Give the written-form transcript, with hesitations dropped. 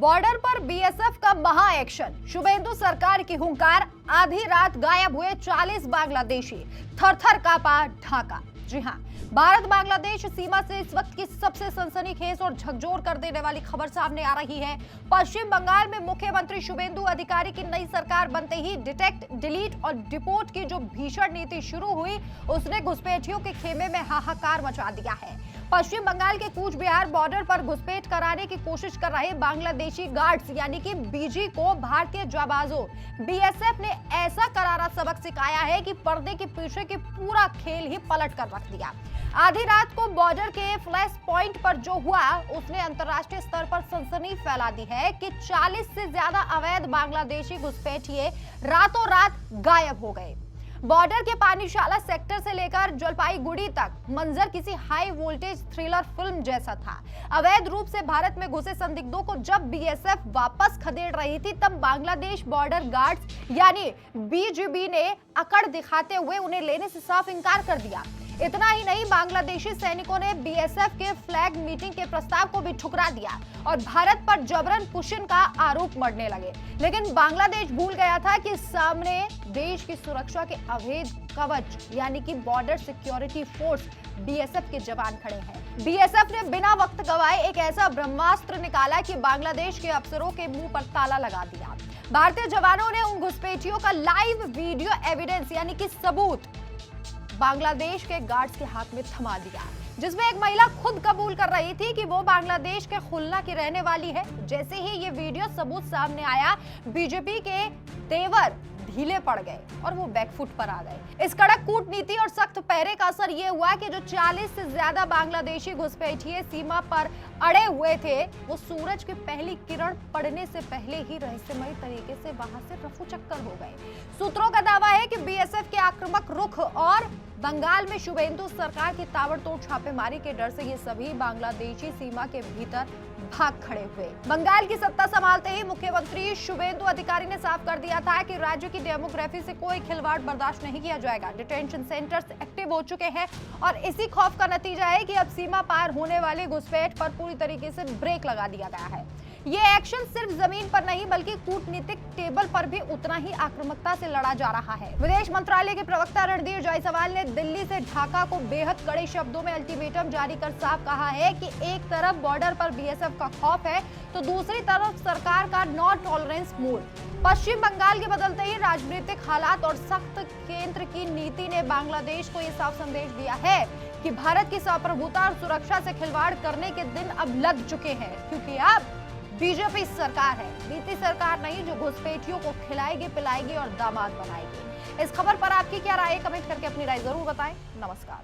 Border पर BSF का महा एक्शन, शुभेंदु सरकार की हुंकार, आधी रात गायब हुए 40 बांग्लादेशी, थर-थर कांपा ढाका। जी हां, भारत बांग्लादेश सीमा से इस वक्त की सबसे सनसनीखेज और झकझोर कर देने वाली खबर सामने आ रही है। पश्चिम बंगाल में मुख्यमंत्री शुभेंदु अधिकारी की नई सरकार बनते ही डिटेक्ट, डिलीट और डिपोर्ट की जो भीषण नीति शुरू हुई, उसने घुसपैठियों के खेमे में हाहाकार मचा दिया है। पश्चिम बंगाल के कूच बिहार बॉर्डर पर घुसपैठ कराने की कोशिश कर रहे बांग्लादेशी गार्ड्स यानी कि बीजी को भारतीय जाबाजों बीएसएफ ने ऐसा करारा सबक सिखाया है कि पर्दे के पीछे की पूरा खेल ही पलट कर रख दिया। आधी रात को बॉर्डर के फ्लैश पॉइंट पर जो हुआ, उसने अंतर्राष्ट्रीय स्तर पर सनसनी फैला दी है कि 40 से ज्यादा अवैध बांग्लादेशी घुसपैठिए रातों रात गायब हो गए। बॉर्डर के पानीशाला सेक्टर से लेकर जलपाईगुड़ी तक मंजर किसी हाई वोल्टेज थ्रिलर फिल्म जैसा था। अवैध रूप से भारत में घुसे संदिग्धों को जब बीएसएफ वापस खदेड़ रही थी, तब बांग्लादेश बॉर्डर गार्ड्स यानी बीजीबी ने अकड़ दिखाते हुए उन्हें लेने से साफ इनकार कर दिया। इतना ही नहीं, बांग्लादेशी सैनिकों ने बीएसएफ के फ्लैग मीटिंग के प्रस्ताव को भी ठुकरा दिया और भारत पर जबरन पुशिन का आरोप मढ़ने लगे। लेकिन बांग्लादेश भूल गया था कि सामने देश की सुरक्षा के अवैध कवच यानी कि बॉर्डर सिक्योरिटी फोर्स बीएसएफ के जवान खड़े हैं। बीएसएफ ने बिना वक्त गवाए एक ऐसा ब्रह्मास्त्र निकाला कि बांग्लादेश के अफसरों के मुंह पर ताला लगा दिया। भारतीय जवानों ने उन घुसपैठियों का लाइव वीडियो एविडेंस यानी कि सबूत बांग्लादेश के गार्ड्स के हाथ में थमा दिया, जिसमें एक महिला खुद कबूल कर रही थी कि वो बांग्लादेश के खुलना की रहने वाली है। जैसे ही ये वीडियो सबूत सामने आया, बीजेपी के तेवर ढीले पड़ गए और वो बैकफुट पर आ गए। इस कड़क कूटनीति और सख्त पहरे का असर ये हुआ कि जो 40 से ज्यादा बांग्लादेशी घुसपैठिए सीमा पर अड़े हुए थे, वो सूरज की पहली किरण पड़ने से पहले ही रहस्यमयी तरीके से वहां से रफू चक्कर हो गए। सूत्रों का दावा है कि बीएसएफ के आक्रामक रुख और बंगाल में शुभेंदु सरकार की ताबड़तोड़ छापेमारी के डर से ये सभी बांग्लादेशी सीमा के भीतर भाग खड़े हुए। बंगाल की सत्ता संभालते ही मुख्यमंत्री शुभेंदु अधिकारी ने साफ कर दिया था कि राज्य की डेमोग्राफी से कोई खिलवाड़ बर्दाश्त नहीं किया जाएगा। डिटेंशन सेंटर्स एक्टिव हो चुके हैं और इसी खौफ का नतीजा है कि अब सीमा पार होने वाले घुसपैठ पर पूरी तरीके से ब्रेक लगा दिया गया है। ये एक्शन सिर्फ जमीन पर नहीं बल्कि कूटनीतिक टेबल पर भी उतना ही आक्रामकता से लड़ा जा रहा है। विदेश मंत्रालय के प्रवक्ता रणधीर जायसवाल ने दिल्ली से ढाका को बेहद कड़े शब्दों में अल्टीमेटम जारी कर साफ कहा है कि एक तरफ बॉर्डर पर बीएसएफ का खौफ है तो दूसरी तरफ सरकार का नो टॉलरेंस मूड। पश्चिम बंगाल के बदलते ही राजनीतिक हालात और सख्त केंद्र की नीति ने बांग्लादेश को यह साफ संदेश दिया है कि भारत की संप्रभुता और सुरक्षा से खिलवाड़ करने के दिन अब लग चुके हैं, क्योंकि अब बीजेपी सरकार है, बीती सरकार नहीं जो घुसपैठियों को खिलाएगी, पिलाएगी और दामाद बनाएगी। इस खबर पर आपकी क्या राय है? कमेंट करके अपनी राय जरूर बताएं। नमस्कार।